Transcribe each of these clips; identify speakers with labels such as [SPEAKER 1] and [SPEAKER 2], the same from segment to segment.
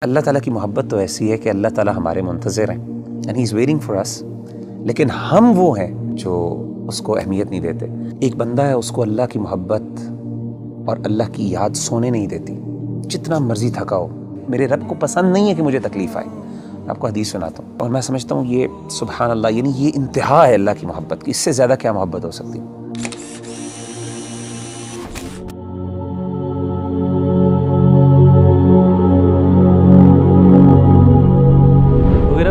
[SPEAKER 1] اللہ تعالیٰ کی محبت تو ایسی ہے کہ اللہ تعالیٰ ہمارے منتظر ہیں and he is waiting for us, لیکن ہم وہ ہیں جو اس کو اہمیت نہیں دیتے۔ ایک بندہ ہے، اس کو اللہ کی محبت اور اللہ کی یاد سونے نہیں دیتی، جتنا مرضی تھکا ہو۔ میرے رب کو پسند نہیں ہے کہ مجھے تکلیف آئے۔ میں آپ کو حدیث سناتا ہوں اور میں سمجھتا ہوں یہ سبحان اللہ، یعنی یہ انتہا ہے اللہ کی محبت کی، اس سے زیادہ کیا محبت ہو سکتی ہے۔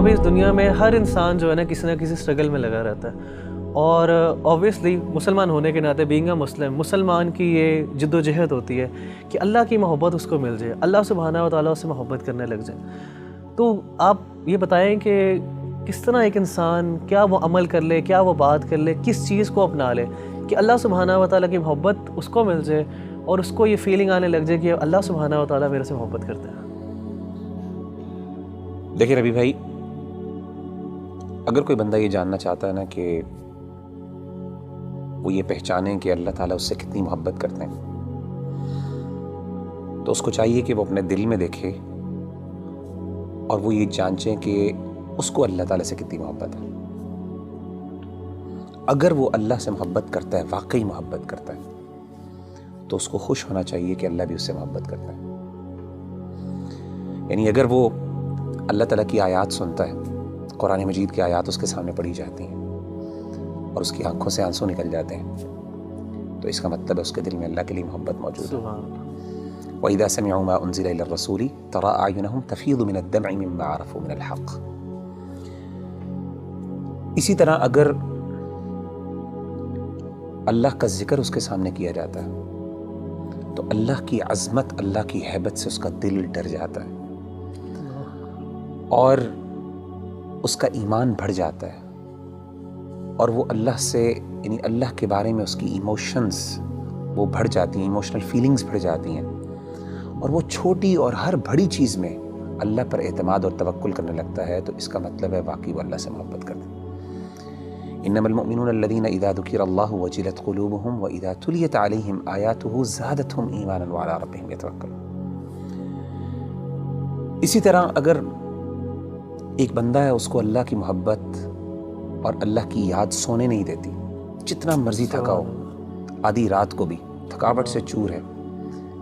[SPEAKER 2] اس دنیا میں ہر انسان جو ہے نا کسی نہ کسی اسٹرگل میں لگا رہتا ہے، اور اوبویسلی مسلمان ہونے کے ناطے بینگ اے مسلمان کی یہ جد و جہد ہوتی ہے کہ اللہ کی محبت اس کو مل جائے، اللہ سبحانہ و تعالیٰ اس سے محبت کرنے لگ جائے۔ تو آپ یہ بتائیں کہ کس طرح ایک انسان کیا وہ عمل کر لے، کیا وہ بات کر لے، کس چیز کو اپنا لے کہ اللہ سبحانہ و تعالیٰ کی محبت اس کو مل جائے اور اس کو یہ فیلنگ آنے لگ جائے کہ اللہ سبحانہ و تعالیٰ میرے سے محبت کرتے ہیں۔
[SPEAKER 1] دیکھیں ربی بھائی، اگر کوئی بندہ یہ جاننا چاہتا ہے نا کہ وہ یہ پہچانے کہ اللہ تعالیٰ اس سے کتنی محبت کرتے ہیں، تو اس کو چاہیے کہ وہ اپنے دل میں دیکھے اور وہ یہ جانچیں کہ اس کو اللہ تعالیٰ سے کتنی محبت ہے۔ اگر وہ اللہ سے محبت کرتا ہے، واقعی محبت کرتا ہے، تو اس کو خوش ہونا چاہیے کہ اللہ بھی اس سے محبت کرتا ہے۔ یعنی اگر وہ اللہ تعالیٰ کی آیات سنتا ہے، قرآن مجید کی آیات اس کے سامنے پڑھی جاتی ہیں اور اس کی آنکھوں سے آنسو نکل جاتے ہیں، تو اس کا مطلب ہے اس کے دل میں اللہ کے لیے محبت موجود ہے۔ وَإِذَا سَمِعُوا مَا أُنزِلَ إِلَى الرَّسُولِ تَرَىٰ أَعْيُنَهُمْ تَفِيضُ مِنَ الدَّمْعِ مِمَّا عَرَفُوا مِنَ الْحَقِّ۔ اسی طرح اگر اللہ کا ذکر اس کے سامنے کیا جاتا ہے تو اللہ کی عظمت، اللہ کی ہیبت سے اس کا دل ڈر جاتا ہے اور اس کا ایمان بڑھ جاتا ہے، اور وہ اللہ سے، یعنی اللہ کے بارے میں اس کی ایموشنز وہ بڑھ جاتی ہیں، ایموشنل فیلنگز بڑھ جاتی ہیں، اور وہ چھوٹی اور ہر بڑی چیز میں اللہ پر اعتماد اور توکل کرنے لگتا ہے، تو اس کا مطلب ہے واقعی وہ اللہ سے محبت کرتا ہے۔ انما المؤمنون الذين اذا ذكر الله وجلت قلوبهم واذا تليت عليهم آياته زادتهم ایمانا وعلى ربهم يتوکلون۔ اسی طرح اگر ایک بندہ ہے، اس کو اللہ کی محبت اور اللہ کی یاد سونے نہیں دیتی، جتنا مرضی تھکا ہو، آدھی رات کو بھی تھکاوٹ سے چور ہے،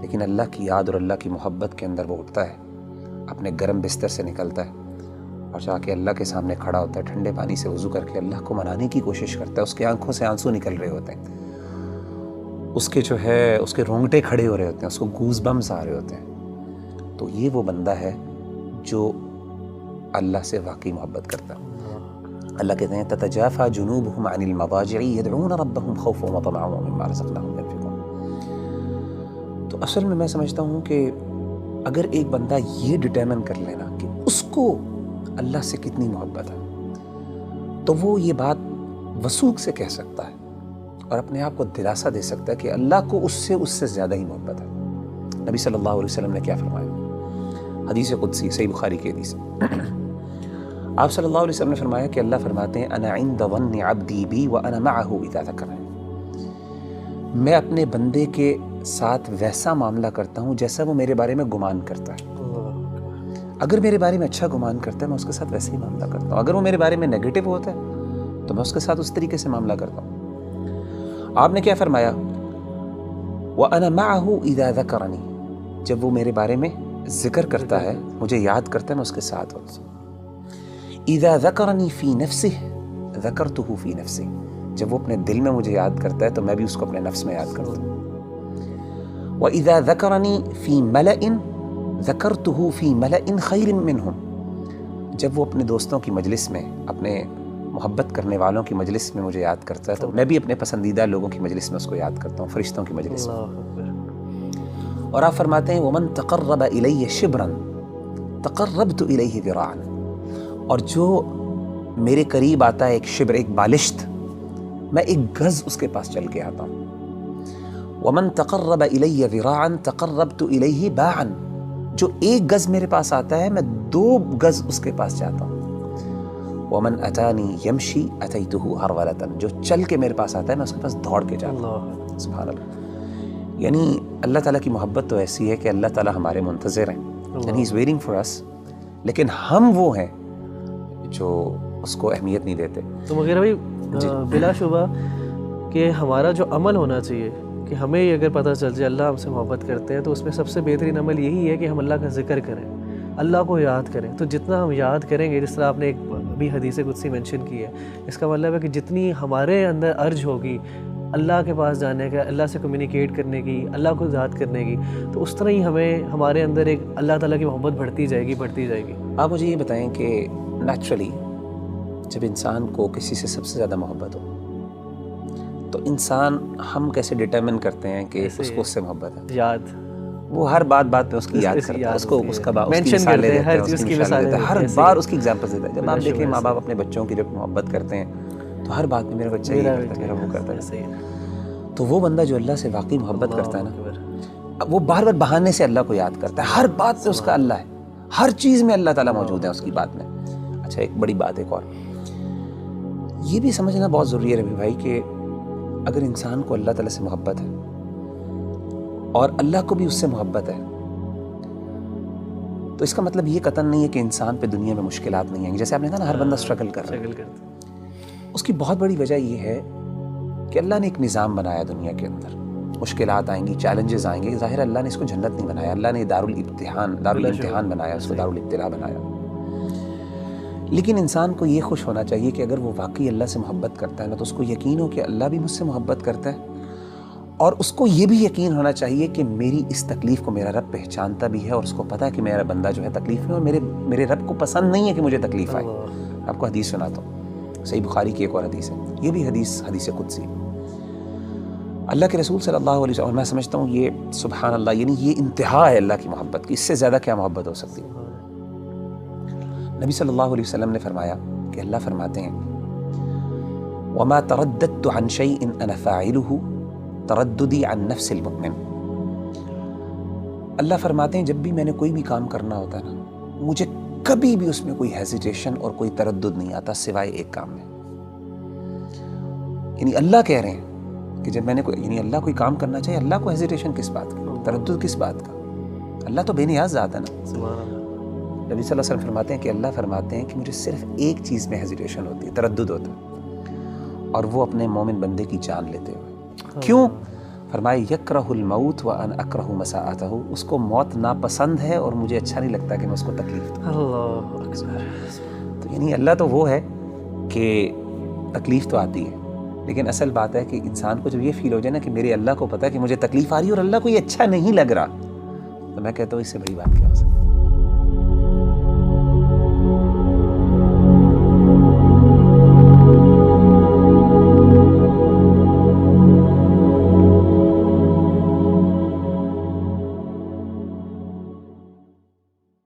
[SPEAKER 1] لیکن اللہ کی یاد اور اللہ کی محبت کے اندر وہ اٹھتا ہے، اپنے گرم بستر سے نکلتا ہے اور جا کے اللہ کے سامنے کھڑا ہوتا ہے، ٹھنڈے پانی سے وضو کر کے اللہ کو منانے کی کوشش کرتا ہے۔ اس کے آنکھوں سے آنسو نکل رہے ہوتے ہیں، اس کے جو ہے اس کے رونگٹے کھڑے ہو رہے ہوتے ہیں، اس کو گوز بمز آ رہے ہوتے ہیں، تو یہ وہ بندہ ہے جو اللہ سے واقعی محبت کرتا ہے۔ اللہ کہتے ہیں تتجافى جنوبهم عن المضاجع يدعون ربهم خوفا وطمعا ومما رزقناهم ينفقون۔ تو اصل میں سمجھتا ہوں کہ اگر ایک بندہ یہ ڈٹرمن کر لینا کہ اس کو اللہ سے کتنی محبت ہے، تو وہ یہ بات وثوق سے کہہ سکتا ہے اور اپنے آپ کو دلاسا دے سکتا ہے کہ اللہ کو اس سے زیادہ ہی محبت ہے۔ نبی صلی اللہ علیہ وسلم نے کیا فرمایا؟ حدیث قدسی، صحیح بخاری کی حدیث، آپ صلی اللہ علیہ وسلم نے فرمایا کہ اللہ فرماتے ہیں انا عند ظن عبدی بی وانا معه اذا ذکرنی، میں اپنے بندے کے ساتھ ویسا معاملہ کرتا ہوں جیسا وہ میرے بارے میں گمان کرتا ہے۔ اگر میرے بارے میں اچھا گمان کرتا ہے، میں اس کے ساتھ ویسے ہی معاملہ کرتا ہوں۔ اگر وہ میرے بارے میں نیگیٹو ہوتا ہے تو میں اس کے ساتھ اس طریقے سے معاملہ کرتا ہوں۔ آپ نے کیا فرمایا؟ وانا معه اذا ذکرنی، جب وہ میرے بارے میں ذکر کرتا ہے، مجھے یاد کرتا ہے، میں اس کے ساتھ ہوتا ہوں۔ اذا ذکرنی فی نفسہ ذکرتہ فی نفسی، جب وہ اپنے دل میں مجھے یاد کرتا ہے تو میں بھی اس کو اپنے نفس میں یاد کرتا ہوں۔ وَإِذَا ذَكَرَنِي فِي مَلَئٍ ذَكَرْتُهُ فِي مَلَئٍ خَيْرٍ مِّنْهُمْ، جب وہ اپنے دوستوں کی مجلس میں، اپنے محبت کرنے والوں کی مجلس میں مجھے یاد کرتا ہے، تو میں بھی اپنے پسندیدہ لوگوں کی مجلس میں اس کو یاد کرتا ہوں، فرشتوں کی مجلس میں۔ اور آپ فرماتے ہیں وَمَن تَقَرَّبَ إِلَيَّ شِبْرًا تَقَرَّبْتُ إِلَيْهِ ذِرَاعًا، اور جو میرے قریب آتا ہے ایک شبر، ایک بالشت، میں ایک گز اس کے پاس چل کے آتا ہوں۔ وَمَن تَقَرَّبَ إِلَيَّ ذِرَاعًا تَقَرَّبْتُ إِلَيْهِ بَاعًا، جو ایک گز میرے پاس آتا ہے میں 2 گز اس کے پاس جاتا ہوں۔ وَمَن أَتَانِي يَمْشِي أَتَيْتُهُ هَرْوَلَةً، جو چل کے میرے پاس آتا ہے میں اس کے پاس دوڑ کے جاتا ہوں۔ سبحان اللہ۔ یعنی اللہ تعالیٰ کی محبت تو ایسی ہے کہ اللہ تعالیٰ ہمارے منتظر ہیں، and he's waiting for us. لیکن ہم وہ ہیں جو اس کو اہمیت نہیں دیتے.
[SPEAKER 2] تو مغیرہ بھائی بلا شبہ کہ ہمارا جو عمل ہونا چاہیے کہ ہمیں یہ اگر پتہ چل جائے اللہ ہم سے محبت کرتے ہیں تو اس میں سب سے بہترین عمل یہی ہے کہ ہم اللہ کا ذکر کریں, اللہ کو یاد کریں. تو جتنا ہم یاد کریں گے, جس طرح آپ نے ایک بھی حدیث قدسی مینشن کی ہے, اس کا مطلب ہے کہ جتنی ہمارے اندر ارج ہوگی اللہ کے پاس جانے کا, اللہ سے کمیونیکیٹ کرنے کی, اللہ کو یاد کرنے کی, تو اس طرح ہی ہمارے اندر ایک اللہ تعالیٰ کی محبت بڑھتی جائے گی.
[SPEAKER 1] آپ مجھے یہ بتائیں کہ نیچرلی جب انسان کو کسی سے سب سے زیادہ محبت ہو تو انسان ہم کیسے ڈٹرمن کرتے ہیں کہ اس کو اس سے محبت ہے؟
[SPEAKER 2] یاد,
[SPEAKER 1] وہ ہر بات پہ اس کی یاد کرتا ہے, اس کو اس کا
[SPEAKER 2] مینشن کرتے ہیں, ہر چیز کی مثالیں دیتے ہیں,
[SPEAKER 1] ہر بار اس کی ایگزامپلز دیتا ہے. جب آپ دیکھیں ماں باپ اپنے بچوں کی جب محبت کرتے ہیں تو ہر بات میں میرا بچہ یہ کرتا ہے, میرا وہ کرتا ہے. تو وہ بندہ جو اللہ سے واقعی محبت کرتا ہے نا, وہ بار بار بہانے سے اللہ کو یاد کرتا ہے. ہر بات پہ اس کا اللہ ہے, ہر چیز میں اللہ تعالیٰ موجود ہے اس کی بات میں. اچھا ایک بڑی بات ایک اور یہ بھی سمجھنا بہت ضروری ہے ربی بھائی کہ اگر انسان کو اللہ تعالیٰ سے محبت ہے اور اللہ کو بھی اس سے محبت ہے تو اس کا مطلب یہ قطعاً نہیں ہے کہ انسان پہ دنیا میں مشکلات نہیں ہیں. جیسے آپ نے کہا نا ہر بندہ اسٹرگل کر رہا ہے, اس کی بہت بڑی وجہ یہ ہے کہ اللہ نے ایک نظام بنایا دنیا کے اندر. مشکلات آئیں گی, چیلنجز آئیں گے, ظاہر اللہ نے اس کو جنت نہیں بنایا, اللہ نے دارالامتحان بنایا, اس کو دارالابتلاء بنایا. لیکن انسان کو یہ خوش ہونا چاہیے کہ اگر وہ واقعی اللہ سے محبت کرتا ہے نا تو اس کو یقین ہو کہ اللہ بھی مجھ سے محبت کرتا ہے, اور اس کو یہ بھی یقین ہونا چاہیے کہ میری اس تکلیف کو میرا رب پہچانتا بھی ہے, اور اس کو پتہ ہے کہ میرا بندہ جو ہے تکلیف میں, اور میرے رب کو پسند نہیں ہے کہ مجھے تکلیف آئے. آپ کو حدیث سناتا ہوں, صحیح بخاری کی ایک اور حدیث ہے, یہ بھی حدیث قدسی. اللہ کے رسول صلی اللہ علیہ وسلم, اور میں سمجھتا ہوں یہ سبحان اللہ, یعنی یہ انتہا ہے اللہ کی محبت کی, اس سے زیادہ کیا محبت ہو سکتی ہے. نبی صلی اللہ علیہ وسلم نے فرمایا کہ اللہ فرماتے ہیں وَمَا تَرَدَّدْتُ عَنْ شَيْءٍ أَنَا فَاعِلُهُ تَرَدُّدِي عَنْ نَفْسِ الْمُؤْمِنِ. اللہ فرماتے ہیں جب بھی میں نے کوئی بھی کام کرنا ہوتا ہے نا, مجھے کبھی بھی اس میں کوئی ہیزیٹیشن اور کوئی تردد نہیں آتا سوائے ایک کام میں. یعنی اللہ کہہ رہے ہیں کہ جب میں نے یعنی اللہ کوئی کام کرنا چاہیے, اللہ کو ہیزیٹیشن کس بات کا, تردد کس بات کا؟ اللہ تو بے نیاز ذات ہے نا. نبی صلی اللہ علیہ وسلم فرماتے ہیں کہ اللہ فرماتے ہیں کہ مجھے صرف ایک چیز میں ہیزیٹیشن ہوتی ہے, تردد ہوتا ہے, اور وہ اپنے مومن بندے کی جان لیتے ہوئے. کیوں؟ فرمائے یکرہ الموت وانا اکرہ مساءتہ, اس کو موت ناپسند ہے اور مجھے اچھا نہیں لگتا کہ میں اس کو تکلیف دوں.
[SPEAKER 2] اللہ اکبر.
[SPEAKER 1] تو یعنی اللہ تو وہ ہے کہ تکلیف تو آتی ہے, لیکن اصل بات ہے کہ انسان کو جب یہ فیل ہو جائے نا کہ میرے اللہ کو پتہ ہے کہ مجھے تکلیف آ رہی ہے اور اللہ کو یہ اچھا نہیں لگ رہا, تو میں کہتا ہوں اس سے بڑی بات کیا ہو سکتی ہے.